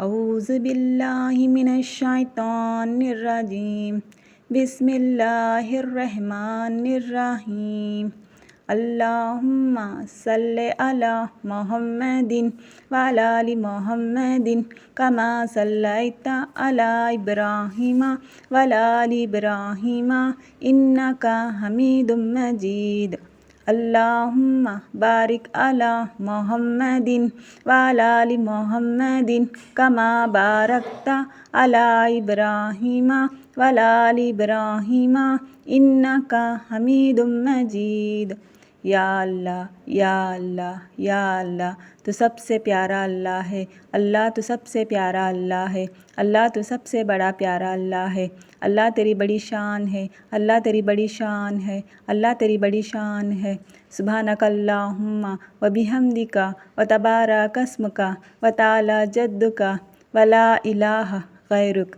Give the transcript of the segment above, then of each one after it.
اعوذ باللہ من الشیطان الرجیم بسم اللہ الرحمن الرحیم اللہم صلی علی محمد وعلی آل محمد کما صلیت علی ابراہیم وعلی آل ابراہیم انک حمید مجید اللہم بارک علی محمد وعلی آل محمد کما بارکت علی ابراہیم وعلی آل ابراہیم انک حمید مجید۔ یا اللہ یا اللہ یا اللہ، تو سب سے پیارا اللہ ہے، اللہ تو سب سے پیارا اللہ ہے، اللہ تو سب سے بڑا پیارا اللہ ہے، اللہ تیری بڑی شان ہے، اللہ تیری بڑی شان ہے، اللہ تیری بڑی شان ہے۔ سبحانک اللہم وبحمدک وتبارک اسمک وتعالی جدک ولا الہ غیرک۔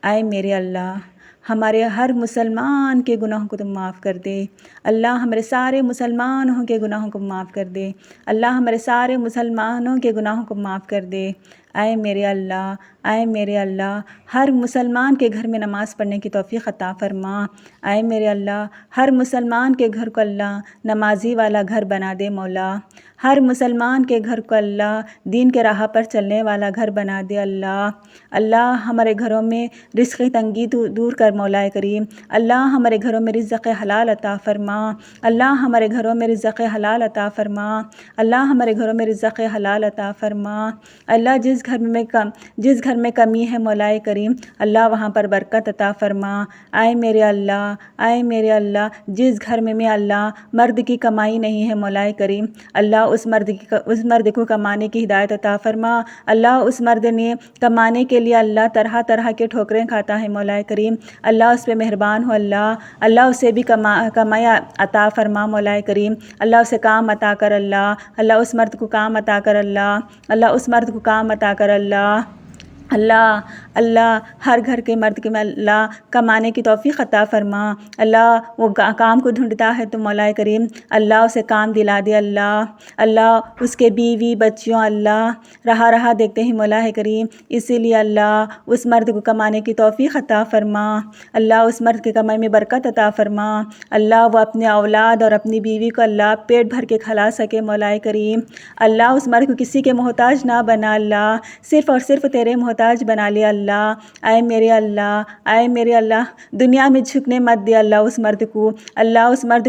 اے میرے اللہ، ہمارے ہر مسلمان کے گناہوں کو تم معاف کر دے، اللہ ہمارے سارے مسلمانوں کے گناہوں کو معاف کر دے، اللہ ہمارے سارے مسلمانوں کے گناہوں کو معاف کر دے۔ اے میرے اللہ، اے میرے اللہ، ہر مسلمان کے گھر میں نماز پڑھنے کی توفیق عطا فرما۔ اے میرے اللہ، ہر مسلمان کے گھر کو اللہ نمازی والا گھر بنا دے مولا، ہر مسلمان کے گھر کو اللہ دین کے راہ پر چلنے والا گھر بنا دے اللہ۔ اللہ ہمارے گھروں میں رزق تنگی دور کر مولا کریم، اللہ ہمارے گھروں میں رزق حلال عطا فرما، اللہ ہمارے گھروں میں رزق حلال عطا فرما، اللہ ہمارے گھروں میں رزق حلال عطا فرما۔ اللہ جس گھر میں کمی ہے مولا کریم، اللہ وہاں پر برکت عطا فرما۔ اے میرے اللہ، اے میرے اللہ، جس گھر میں اللہ مرد کی کمائی نہیں ہے مولا کریم، اللہ اس مرد کو کمانے کی ہدایت عطا فرما۔ اللہ اس مرد نے کمانے کے لیے اللہ طرح طرح کے ٹھوکریں کھاتا ہے مولا کریم، اللہ اس پہ مہربان ہو اللہ اسے بھی کمائی عطا فرما مولا کریم، اللہ اسے کام عطا کر اللہ اس مرد کو کام عطا کر اللہ اس مرد کو کام عطا کر اللہ ہر گھر کے مرد کے میں اللہ کمانے کی توفیق عطا فرما۔ اللہ وہ کام کو ڈھونڈتا ہے تو مولا کریم اللہ اسے کام دلا دے اللہ اس کے بیوی بچیوں اللہ رہا دیکھتے ہیں مولا کریم، اسی لیے اللہ اس مرد کو کمانے کی توفیق عطا فرما، اللہ اس مرد کے کمائی میں برکت عطا فرما، اللہ وہ اپنے اولاد اور اپنی بیوی کو اللہ پیٹ بھر کے کھلا سکے مولا کریم، اللہ اس مرد کو کسی کے محتاج نہ بنا اللہ، صرف اور صرف تیرے محتاج بنا لے اللہ۔ اے میرے اللہ دنیا میں جھکنے مت دے اللہ اس مرد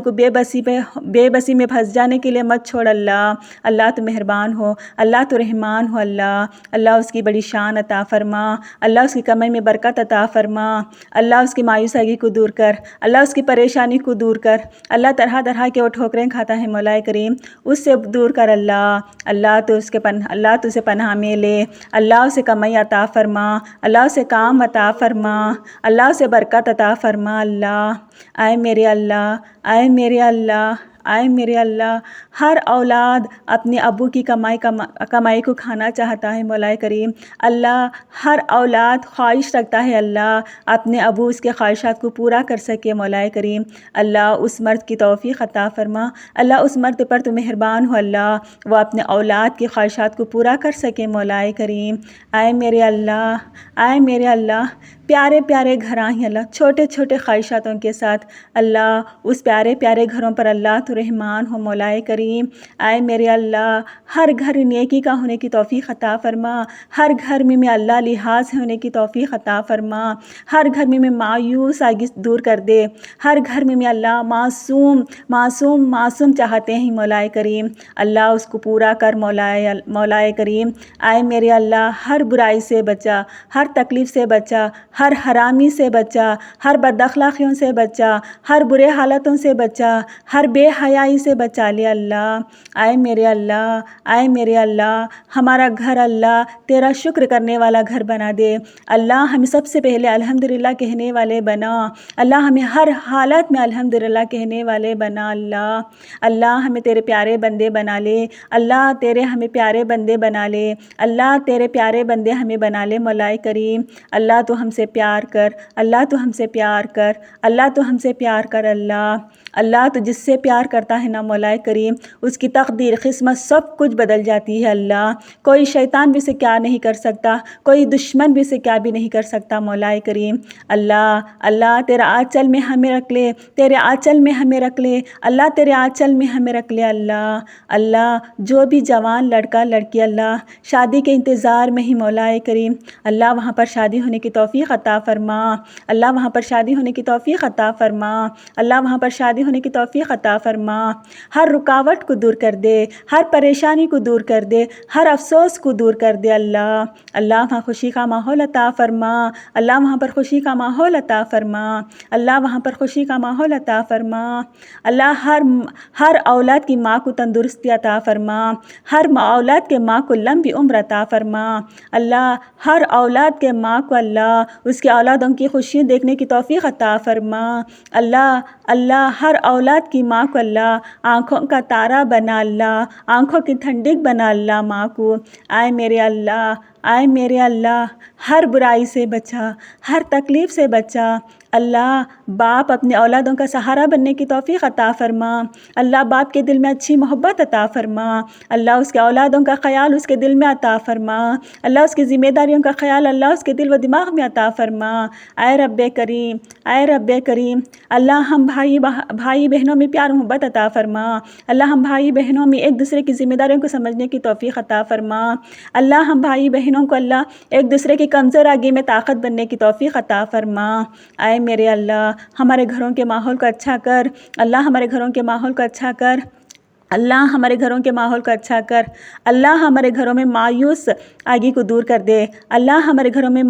کو بے بسی میں پھنس جانے کے لیے مت چھوڑ اللہ تو مہربان ہو، اللہ تو رحمان ہو اللہ اس کی بڑی شان عطا فرما، اللہ اس کی کمائی میں برکت عطا فرما، اللہ اس کی مایوسگی کو دور کر، اللہ اس کی پریشانی کو دور کر، اللہ طرح طرح کے وہ ٹھوکریں کھاتا ہے مولا کریم اس سے دور کر اللہ تو اسے پناہ میں لے، اللہ اسے کمائی عطا فرما، اللہ اسے کام عطا فرما، اللہ اسے برکت عطا فرما اللہ۔ اے میرے اللہ، ہر اولاد اپنے ابو کی کمائی کو کھانا چاہتا ہے مولا کریم، اللہ ہر اولاد خواہش رکھتا ہے اللہ اپنے ابو اس کے خواہشات کو پورا کر سکے مولا کریم، اللہ اس مرد کی توفیق عطا فرما، اللہ اس مرد پر تو مہربان ہو اللہ وہ اپنے اولاد کی خواہشات کو پورا کر سکے مولا کریم۔ اے میرے اللہ پیارے پیارے گھراں ہیں اللہ چھوٹے چھوٹے خواہشاتوں کے ساتھ، اللہ اس پیارے پیارے گھروں پر اللہ تو رحمان ہو مولا کریم۔ اے میرے اللہ ہر گھر نیکی کا ہونے کی توفیق عطا فرما، ہر گھر میں اللہ لحاظ ہونے کی توفیق عطا فرما، ہر گھر میں مایوس آگی دور کر دے، ہر گھر میں اللہ معصوم چاہتے ہیں مولا کریم، اللہ اس کو پورا کر مولا کریم۔ اے میرے اللہ ہر برائی سے بچا، ہر تکلیف سے بچا، ہر حرامی سے بچا، ہر بد اخلاقیوں سے بچا، ہر برے حالتوں سے بچا، ہر بے حیائی سے بچا لے اللہ۔ اے میرے اللہ ہمارا گھر اللہ تیرا شکر کرنے والا گھر بنا دے، اللہ ہمیں سب سے پہلے الحمدللہ کہنے والے بنا، اللہ ہمیں ہر حالت میں الحمدللہ کہنے والے بنا اللہ ہمیں تیرے پیارے بندے بنا لے، اللہ تیرے ہمیں پیارے بندے بنا لے، اللہ تیرے پیارے بندے ہمیں بنا لے مولا کریم، اللہ تو ہم سے پیار کر، اللہ تو ہم سے پیار کر، اللہ تو ہم سے پیار کر اللہ تو جس سے پیار کرتا ہے نا مولا کریم، اس کی تقدیر قسمت سب کچھ بدل جاتی ہے اللہ۔ کوئی شیطان بھی اسے کیا نہیں کر سکتا، کوئی دشمن بھی اسے کیا بھی نہیں کر سکتا مولا کریم۔ اللہ اللہ تیرا آنچل میں ہمیں رکھ لے، تیرے آنچل میں ہمیں رکھ لے اللہ، تیرے آنچل میں ہمیں رکھ لے اللہ۔ اللہ جو بھی جوان لڑکا لڑکی اللہ شادی کے انتظار میں ہی مولا کریم، اللہ وہاں پر شادی ہونے کی توفیق عطا فرما، اللہ وہاں پر شادی ہونے کی توفیق عطا فرما، اللہ وہاں پر شادی ہونے کی توفیق عطا فرما۔ ہر رکاوٹ کو دور کر دے، ہر پریشانی کو دور کر دے، ہر افسوس کو دور کر دے اللہ۔ اللہ وہاں خوشی کا ماحول عطا فرما، اللہ وہاں پر خوشی کا ماحول عطا فرما، اللہ وہاں پر خوشی کا ماحول عطا فرما۔ اللہ ہر اولاد کی ماں کو تندرستی عطا فرما، ہر اولاد کے ماں کو لمبی عمر عطا فرما، اللہ ہر اولاد کے ماں کو اللہ اس کے اولادوں کی خوشی دیکھنے کی توفیق عطا فرما، اللہ اللہ ہر اولاد کی ماں کو اللہ آنکھوں کا تارا بنا اللہ، آنکھوں کی ٹھنڈک بنا اللہ ماں کو۔ آئے میرے اللہ، آئے میرے اللہ، ہر برائی سے بچا، ہر تکلیف سے بچا اللہ۔ باپ اپنے اولادوں کا سہارا بننے کی توفیق عطا فرما، اللہ باپ کے دل میں اچھی محبت عطا فرما، اللہ اس کے اولادوں کا خیال اس کے دل میں عطا فرما، اللہ اس کی ذمہ داریوں کا خیال اللہ اس کے دل و دماغ میں عطا فرما۔ اے رب کریم، اے رب کریم، اللہ ہم بھائی بہنوں میں پیار محبت عطا فرما، اللہ ہم بھائی بہنوں میں ایک دوسرے کی ذمہ داریوں کو سمجھنے کی توفیق عطا فرما، اللہ ہم بھائی بہنوں کو اللہ ایک دوسرے کی کمزور آگے میں طاقت بننے کی توفیق عطا فرما۔ اے میرے اللہ ہمارے گھروں کے ماحول کو اچھا کر، اللہ ہمارے گھروں کے ماحول کو اچھا کر، اللہ ہمارے گھروں کے ماحول کو اچھا کر، اللہ ہمارے گھروں میں مایوس آگی کو دور کر دے، اللہ ہمارے گھروں میں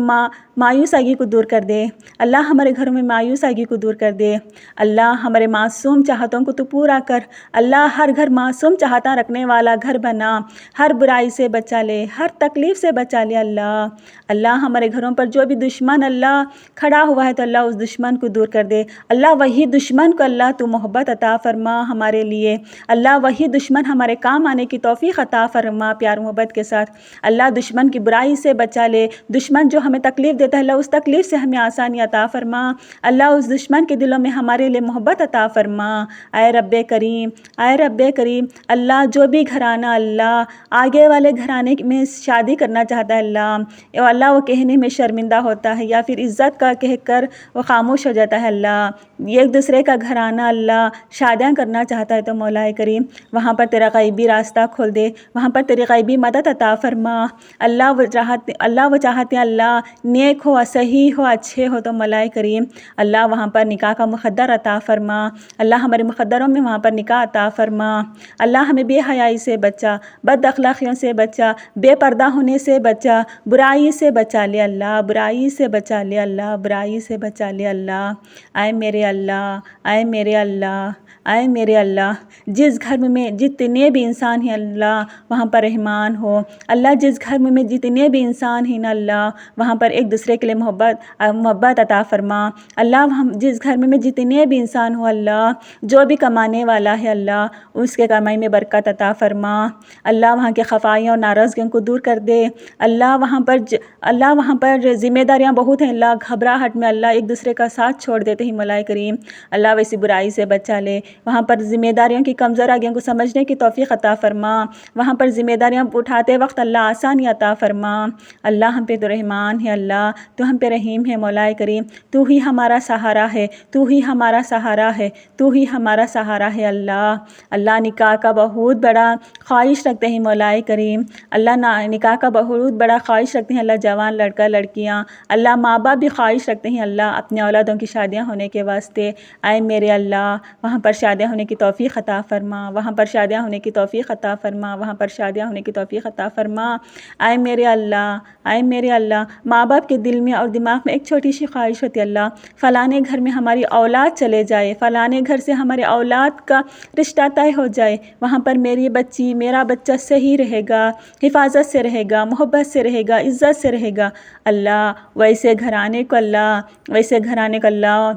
مایوس آگی کو دور کر دے، اللہ ہمارے گھروں میں مایوس آگی کو دور کر دے، اللہ ہمارے معصوم چاہتوں کو تو پورا کر، اللہ ہر گھر معصوم چاہتا رکھنے والا گھر بنا، ہر برائی سے بچا لے، ہر تکلیف سے بچا لے اللہ۔ اللہ ہمارے گھروں پر جو بھی دشمن اللہ کھڑا ہوا ہے تو اللہ اس دشمن کو دور کر دے، اللہ وہی دشمن کو اللہ تو محبت عطا فرما ہمارے لیے، اللہ وہی دشمن ہمارے کام آنے کی توفیق عطا فرما پیار محبت کے ساتھ، اللہ دشمن کی برائی سے بچا لے، دشمن جو ہمیں تکلیف دیتا ہے اللہ اس تکلیف سے ہمیں آسانی عطا فرما، اللہ اس دشمن کے دلوں میں ہمارے لیے محبت عطا فرما۔ اے رب کریم، اے رب کریم، اللہ جو بھی گھرانہ اللہ آگے والے گھرانے میں شادی کرنا چاہتا ہے اللہ وہ کہنے میں شرمندہ ہوتا ہے یا پھر عزت کا کہہ کر وہ خاموش ہو جاتا ہے اللہ، ایک دوسرے کا گھرانہ اللہ شادیاں کرنا چاہتا ہے تو مولا کریم وہاں پر تیرا غیبی راستہ کھول دے، وہاں پر تیری غیبی مدد عطا فرما، اللہ وہ چاہتے ہیں اللہ نیک ہو، صحیح ہو، اچھے ہو تو مولا کریم اللہ وہاں پر نکاح کا مقدر عطا فرما، اللہ ہمارے مقدروں میں وہاں پر نکاح عطا فرما، اللہ ہمیں بے حیائی سے بچا، بد اخلاقیوں سے بچا، بے پردہ ہونے سے بچا، برائی سے بچا لے اللہ، برائی سے بچا لے اللہ، برائی سے بچا لے اللہ۔ اے میرے اللہ، اے میرے اللہ، اے میرے اللہ، جس گھر میں جتنے بھی انسان ہیں اللہ وہاں پر رحمان ہو، اللہ جس گھر میں جتنے بھی انسان ہیں اللہ وہاں پر ایک دوسرے کے لیے محبت عطا فرما، اللہ جس گھر میں جتنے بھی انسان ہو اللہ جو بھی کمانے والا ہے اللہ اس کے کمائی میں برکت عطا فرما، اللہ وہاں کے خفائیوں اور ناراضگیوں کو دور کر دے، اللہ وہاں پر ذمہ داریاں بہت ہیں اللہ، گھبراہٹ میں اللہ ایک دوسرے کا ساتھ چھوڑ دیتے ہیں مولا کریم، اللہ ویسی برائی سے بچا لے، وہاں پر ذمہ داریوں کی کمزور آگیوں کو سمجھنے کی توفیق عطا فرما، وہاں پر ذمہ داریاں اٹھاتے وقت اللہ آسانی عطا فرما، اللہ ہم پہ تو رحمان ہے اللہ، تو ہم پہ رحیم ہے مولا کریم، تو ہی ہمارا سہارا ہے، تو ہی ہمارا سہارا ہے، تو ہی ہمارا سہارا ہے اللہ۔ اللہ نکاح کا بہت بڑا خواہش رکھتے ہیں مولا کریم، اللہ نکاح کا بہت بڑا خواہش رکھتے ہیں اللہ جوان لڑکا لڑکیاں، اللہ ماں باپ بھی خواہش رکھتے ہیں اللہ اپنے اولادوں کی شادیاں ہونے کے واسطے، اے میرے اللہ وہاں پر شادیاں ہونے کی توفیق عطا فرما، وہاں پر شادیاں ہونے کی توفیق عطا فرما، وہاں پر شادیاں ہونے کی توفیق عطا فرما، اے میرے اللہ، اے میرے اللہ، ماں باپ کے دل میں اور دماغ میں ایک چھوٹی سی خواہش ہوتی ہے اللہ فلانے گھر میں ہماری اولاد چلے جائے، فلانے گھر سے ہمارے اولاد کا رشتہ طے ہو جائے، وہاں پر میری بچی میرا بچہ صحیح رہے گا، حفاظت سے رہے گا، محبت سے رہے گا، عزت سے رہے گا، اللہ ویسے گھرانے کو اللہ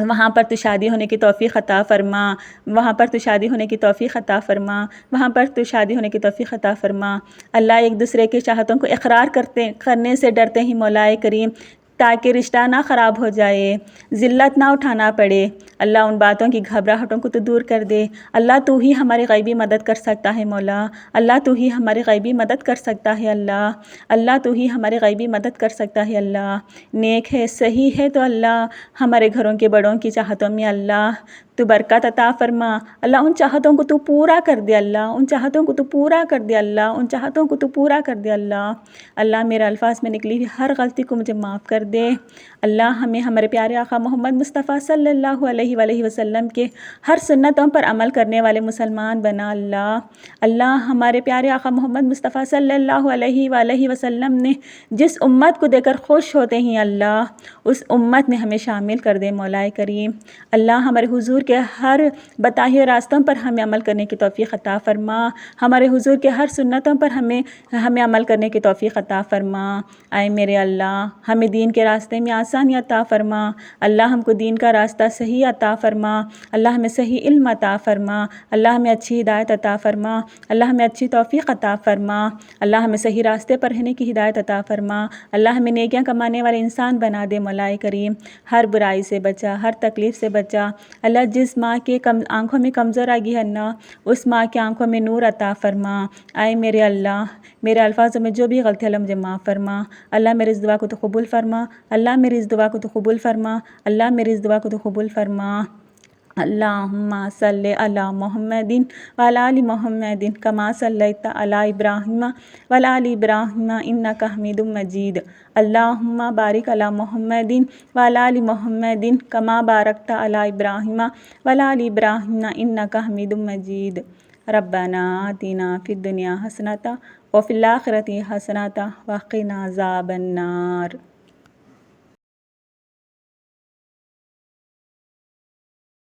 وہاں پر تو شادی ہونے کی توفیق عطا فرما، وہاں پر تو شادی ہونے کی توفیق عطا فرما، وہاں پر تو شادی ہونے کی توفیق عطا فرما، اللہ ایک دوسرے کی چاہتوں کو اقرار کرنے سے ڈرتے ہیں مولا کریم تاکہ رشتہ نہ خراب ہو جائے، ذلت نہ اٹھانا پڑے، اللہ ان باتوں کی گھبراہٹوں کو تو دور کر دے۔ اللہ تو ہی ہماری غیبی مدد کر سکتا ہے مولا، اللہ تو ہی ہماری غیبی مدد کر سکتا ہے اللہ، اللہ تو ہی ہماری غیبی مدد کر سکتا ہے اللہ۔ نیک ہے، صحیح ہے تو اللہ ہمارے گھروں کے بڑوں کی چاہتوں میں اللہ تو برکت عطا فرما، اللہ ان چاہتوں کو تو پورا کر دے اللہ، ان چاہتوں کو تو پورا کر دے اللہ، ان چاہتوں کو تو پورا کر دے اللہ۔ اللہ میرے الفاظ میں نکلی ہوئی ہر غلطی کو مجھے معاف کر دے۔ اللہ ہمیں ہمارے پیارے آقا محمد مصطفیٰ صلی اللہ علیہ وآلہ وسلم کے ہر سنتوں پر عمل کرنے والے مسلمان بنا اللہ۔ اللہ ہمارے پیارے آقا محمد مصطفیٰ صلی اللہ علیہ وآلہ وسلم نے جس امت کو دے کر خوش ہوتے ہیں اللہ، اس امت میں ہمیں شامل کر دے مولا کریم۔ اللہ ہمارے حضور کے ہر بتائے ہوئے راستوں پر ہمیں عمل کرنے کی توفیق عطا فرما، ہمارے حضور کے ہر سنتوں پر ہمیں عمل کرنے کی توفیق عطا فرما۔ اے میرے اللہ ہمیں دین کے راستے میں آسانی عطا فرما، اللہ ہم کو دین کا راستہ صحیح عطا فرما، اللہ ہمیں صحیح علم عطا فرما، اللہ ہمیں اچھی ہدایت عطا فرما، اللہ ہمیں اچھی توفیق عطا فرما، اللہ ہمیں صحیح راستے پر رہنے کی ہدایت عطا فرما، اللہ ہمیں نیکیاں کمانے والے انسان بنا دے مولا کریم۔ ہر برائی سے بچا، ہر تکلیف سے بچا، اللہ جس ماں کے آنکھوں میں کمزور آ گئی ہے نا، اس ماں کی آنکھوں میں نور عطا فرما۔ اے میرے اللہ میرے الفاظوں میں جو بھی غلطی ہے اللہ مجھے معاف فرما، اللہ میری اس دعا کو تو قبول فرما، اللہ میری اس دعا کو تو قبول فرما، اللہ میری اس دعا کو تو قبول فرما۔ اللہم صلی علی محمد وعلی آل محمد کما صلیت علی ابراہیم وعلی آل ابراہیم انک حمید مجید۔ اللہم بارک علی محمد وعلی آل محمد کما بارکت علی ابراہیم وعلی آل ابراہیم انک حمید مجید۔ ربنا آتنا فی الدنیا حسنۃ وفی الآخرۃ حسنۃ وقنا عذاب النار۔